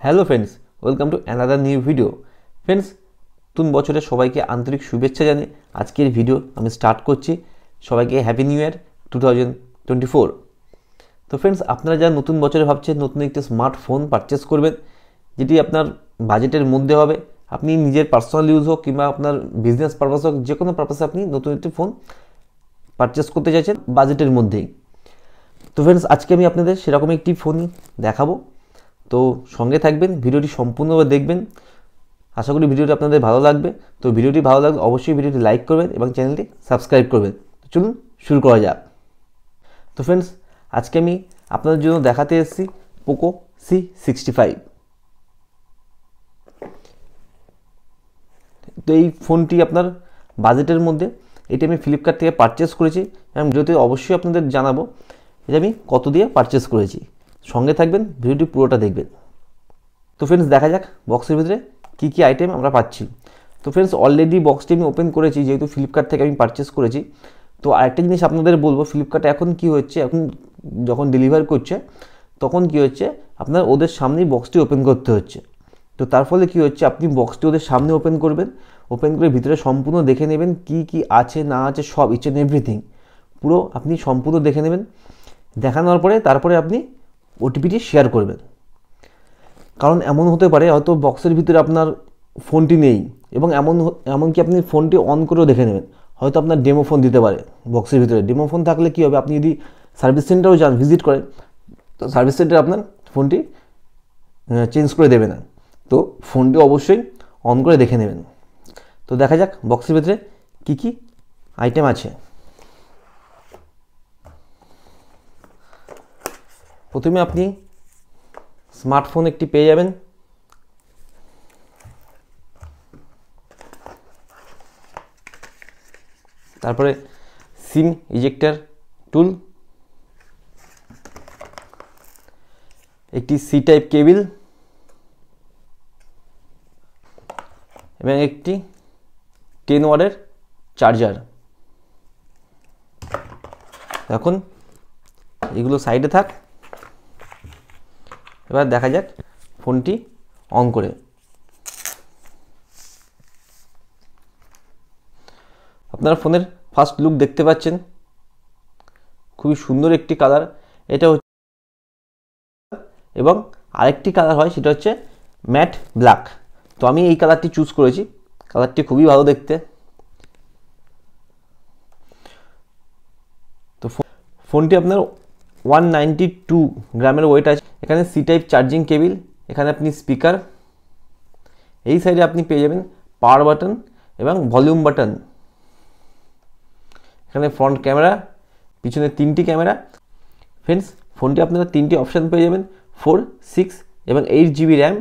Hello friends, welcome to another new video. Friends, নতুন বছরে সবাইকে আন্তরিক শুভেচ্ছা জানিয়ে আজকের ভিডিও আমি স্টার্ট করছি। সবাইকে হ্যাপি নিউ ইয়ার 2024। তো ফ্রেন্ডস, আপনারা যারা নতুন বছরে ভাবছেন নতুন একটি স্মার্টফোন পারচেস করবেন, যেটি আপনার বাজেটের মধ্যে হবে, আপনি নিজের পার্সোনাল ইউজ হোক কিংবা আপনার বিজনেস পারপাস হোক, যে কোনো পারপাসে আপনি নতুন একটি ফোন পারচেস করতে চাইছেন বাজেটের মধ্যেই। তো ফ্রেন্ডস, আজকে আমি আপনাদের সেরকম একটি ফোন দেখাবো। তো সঙ্গে থাকবেন, ভিডিওটি সম্পূর্ণভাবে দেখবেন। আশা করি ভিডিওটি আপনাদের ভালো লাগবে। তো ভিডিওটি ভালো লাগলে অবশ্যই ভিডিওটি লাইক করবেন এবং চ্যানেলটি সাবস্ক্রাইব করবেন। তো চলুন শুরু করা যাক। তো ফ্রেন্ডস, আজকে আমি আপনাদের জন্য দেখাতে এসেছি পোকো C65। তো এই ফোনটি আপনার বাজেটের মধ্যে, এটি আমি ফ্লিপকার্ট থেকে পারচেস করেছি এবং ভিডিওতে অবশ্যই আপনাদের জানাবো এটা আমি কত দিয়ে পারচেস করেছি। সঙ্গে থাকবেন, ভিডিওটি পুরোটা দেখবেন। তো ফ্রেন্ডস, দেখা যাক বক্সের ভিতরে কী কী আইটেম আমরা পাচ্ছি। তো ফ্রেন্ডস, অলরেডি বক্সটি আমি ওপেন করেছি, যেহেতু ফ্লিপকার্ট থেকে আমি পারচেস করেছি। তো আরেকটা জিনিস আপনাদের বলবো, ফ্লিপকার্টে এখন কি হচ্ছে, এখন যখন ডেলিভার করছে তখন কি হচ্ছে, আপনার ওদের সামনেই বক্সটি ওপেন করতে হচ্ছে। তো তার ফলে কী হচ্ছে, আপনি বক্সটি ওদের সামনে ওপেন করবেন, ওপেন করে ভিতরে সম্পূর্ণ দেখে নেবেন কি কি আছে না আছে, সব ইচ অ্যান্ড এভরিথিং পুরো আপনি সম্পূর্ণ দেখে নেবেন। দেখানোর পরে তারপরে আপনি ওটিপিটি শেয়ার করবেন। কারণ এমন হতে পারে হয়তো বক্সের ভিতরে আপনার ফোনটি নেই এবং এমনকি আপনি ফোনটি অন করেও দেখে নেবেন, হয়তো আপনার ডেমো ফোন দিতে পারে বক্সের ভিতরে। ডেমো ফোন থাকলে কী হবে, আপনি যদি সার্ভিস সেন্টারেও যান, ভিজিট করেন, তো সার্ভিস সেন্টারে আপনার ফোনটি চেঞ্জ করে দেবে না। তো ফোনটি অবশ্যই অন করে দেখে নেবেন। তো দেখা যাক বক্সের ভিতরে কী কী আইটেম আছে। প্রথমে আপনি স্মার্টফোন একটি পেয়ে যাবেন। তারপরে সিম ইজেক্টর টুল, একটি সি টাইপ কেবিল এবং একটি 10 ওয়াটের চার্জার। এখন এগুলো সাইডে থাক, এবার দেখা যাক ফোনটি অন করে। আপনারা ফোনের ফার্স্ট লুক দেখতে পাচ্ছেন, খুবই সুন্দর একটি কালার এটা হচ্ছে, এবং আরেকটি কালার হয় সেটা হচ্ছে ম্যাট ব্ল্যাক। তো আমি এই কালারটি চুজ করেছি, কালারটি খুবই ভালো দেখতে। তো ফোনটি আপনার 192 গ্রামের ওয়েট আছে। এখানে সি টাইপ চার্জিং কেবিল, এখানে আপনি স্পিকার, এই সাইডে আপনি পেয়ে যাবেন পাওয়ার বাটন এবং ভলিউম বাটন। এখানে ফ্রন্ট ক্যামেরা, পিছনে 3টি ক্যামেরা। ফ্রেন্ডস, ফোনটি আপনারা 3টি অপশান পেয়ে যাবেন, 4, 6 এবং 8 জিবি র্যাম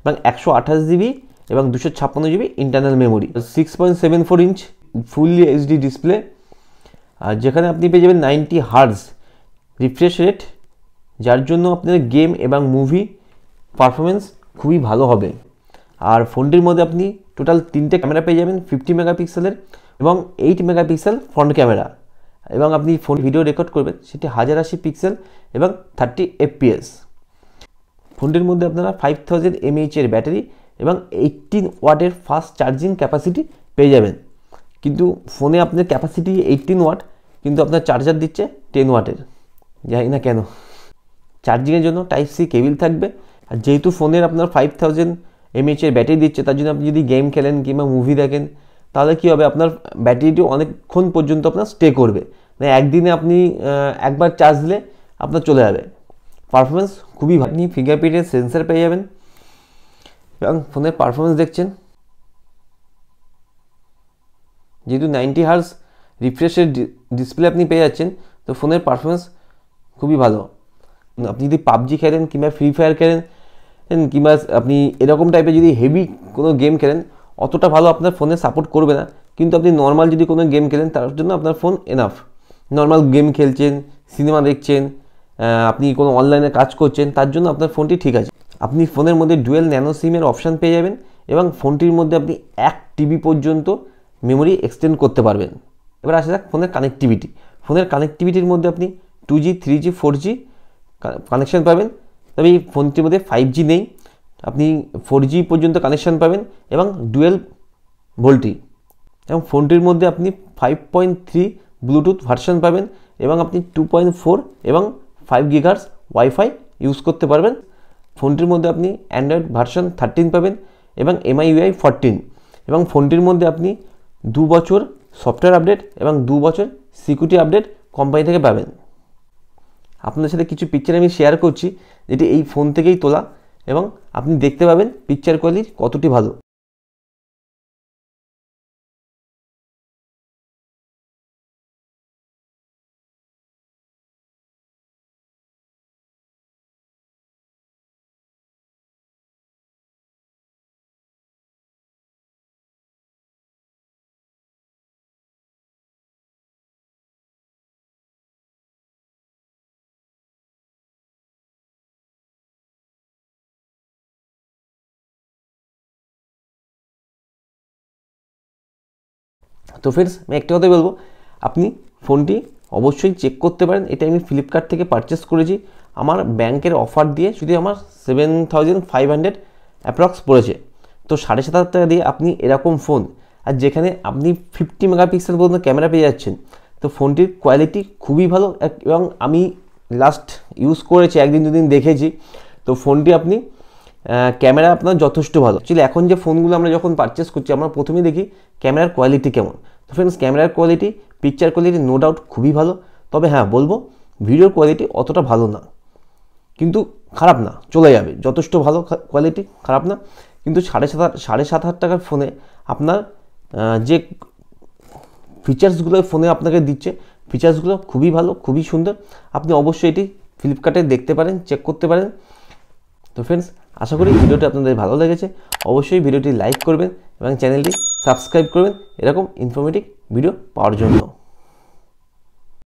এবং 128 জিবি এবং 256 GB internal memory. 6.74 inch fully HD display, আর যেখানে আপনি পেয়ে যাবেন 90 হার্জ রিফ্রেশ রেট, যার জন্য আপনাদের গেম এবং মুভি পারফরমেন্স খুবই ভালো হবে। আর ফোনটির মধ্যে আপনি টোটাল 3টে ক্যামেরা পেয়ে যাবেন, 50 মেগাপিক্সেলের এবং 8 মেগাপিক্সেল ফ্রন্ট ক্যামেরা। এবং আপনি ফোন ভিডিও রেকর্ড করবেন সেটি 1080 পিক্সেল এবং 30 FPS। ফোনটির মধ্যে আপনারা 5000 mAh এর ব্যাটারি এবং 18 ওয়াটের ফাস্ট চার্জিং ক্যাপাসিটি পেয়ে যাবেন। কিন্তু ফোনে আপনার ক্যাপাসিটি 18 ওয়াট, কিন্তু আপনার চার্জার দিচ্ছে 10 ওয়াটের, জানি না কেন। চার্জিংয়ের জন্য টাইপ সি কেবিল থাকবে। আর যেহেতু ফোনের আপনার 5000 mAh এর ব্যাটারি দিচ্ছে, তার জন্য আপনি যদি গেম খেলেন কিংবা মুভি দেখেন, তাহলে কী হবে, আপনার ব্যাটারিটি অনেকক্ষণ পর্যন্ত আপনার স্টে করবে। মানে একদিনে আপনি একবার চার্জ দিলে আপনার চলে যাবে। পারফরমেন্স খুবই ভালো। আপনি ফিঙ্গারপ্রিন্টের সেন্সার পেয়ে যাবেন এবং ফোনের পারফরমেন্স দেখছেন, যেহেতু 90 হার্জ রিফ্রেশের ডিসপ্লে আপনি পেয়ে যাচ্ছেন, তো ফোনের পারফরমেন্স খুবই ভালো। আপনি যদি পাবজি খেলেন কিংবা ফ্রি ফায়ার খেলেন কিংবা আপনি এরকম টাইপের যদি হেভি কোনো গেম খেলেন, অতটা ভালো আপনার ফোনে সাপোর্ট করবে না। কিন্তু আপনি নর্মাল যদি কোনো গেম খেলেন, তার জন্য আপনার ফোন এনাফ। নর্মাল গেম খেলছেন, সিনেমা দেখছেন, আপনি কোনো অনলাইনে কাজ করছেন, তার জন্য আপনার ফোনটি ঠিক আছে। আপনি ফোনের মধ্যে ডুয়েল ন্যানো সিমের অপশান পেয়ে যাবেন এবং ফোনটির মধ্যে আপনি 1 TB পর্যন্ত মেমোরি এক্সটেন্ড করতে পারবেন। এবার আসা যাক ফোনের কানেক্টিভিটি। ফোনের কানেক্টিভিটির মধ্যে আপনি 2G, 3G, 4G কানেকশান পাবেন। তবে এই ফোনটির মধ্যে 5G নেই। আপনি 4G পর্যন্ত কানেকশান পাবেন এবং ডুয়েল ভোল্টি, এবং ফোনটির মধ্যে আপনি 5.3 ব্লুটুথ ভার্সন পাবেন এবং আপনি 2.4 এবং 5 GHz ওয়াইফাই ইউজ করতে পারবেন। ফোনটির মধ্যে আপনি অ্যান্ড্রয়েড ভার্সন 13 পাবেন এবং MIUI 14, এবং ফোনটির মধ্যে আপনি 2 বছর সফটওয়্যার আপডেট এবং 2 বছর সিকিউরিটি আপডেট কোম্পানি থেকে পাবেন। আপনাদের সাথে কিছু পিকচার আমি শেয়ার করছি যেটি এই ফোন থেকেই তোলা, এবং আপনি দেখতে পাবেন পিকচার কোয়ালিটি কতটি ভালো। তো ফ্রেন্ডস, আমি একটা কথাই বলবো, আপনি ফোনটি অবশ্যই চেক করতে পারেন। এটা আমি ফ্লিপকার্ট থেকে পারচেস করেছি, আমার ব্যাংকের অফার দিয়ে শুধু আমার 7,500 অ্যাপ্রক্স পড়েছে। তো 7,500 টাকা দিয়ে আপনি এরকম ফোন, আর যেখানে আপনি 50 মেগাপিক্সেল পর্যন্ত ক্যামেরা পেয়ে যাচ্ছেন, তো ফোনটির কোয়ালিটি খুবই ভালো। এবং আমি লাস্ট ইউজ করেছি, 1 দিন 2 দিন দেখেছি, তো ফোনটি আপনি ক্যামেরা আপনার যথেষ্ট ভালো। অ্যাকচুয়ালি এখন যে ফোনগুলো আমরা যখন পারচেস করছি, আমরা প্রথমেই দেখি ক্যামেরার কোয়ালিটি কেমন। তো ফ্রেন্ডস, ক্যামেরার quality, picture quality no doubt খুবই ভালো। তবে হ্যাঁ বলবো, ভিডিওর কোয়ালিটি অতটা ভালো না, কিন্তু খারাপ না, চলে যাবে, যথেষ্ট ভালো কোয়ালিটি, খারাপ না। কিন্তু 7,500 টাকার ফোনে আপনার যে ফিচার্সগুলো ফোনে আপনাকে দিচ্ছে, ফিচার্সগুলো খুবই ভালো, খুবই সুন্দর। আপনি অবশ্যই এটি ফ্লিপকার্টে দেখতে পারেন, চেক করতে পারেন। তো ফ্রেন্ডস, আশা করি ভিডিওটি আপনাদের ভালো লেগেছে। অবশ্যই ভিডিওটি লাইক করবেন এবং চ্যানেলটি সাবস্ক্রাইব করবেন এরকম ইনফরমেটিভ ভিডিও পাওয়ার জন্য।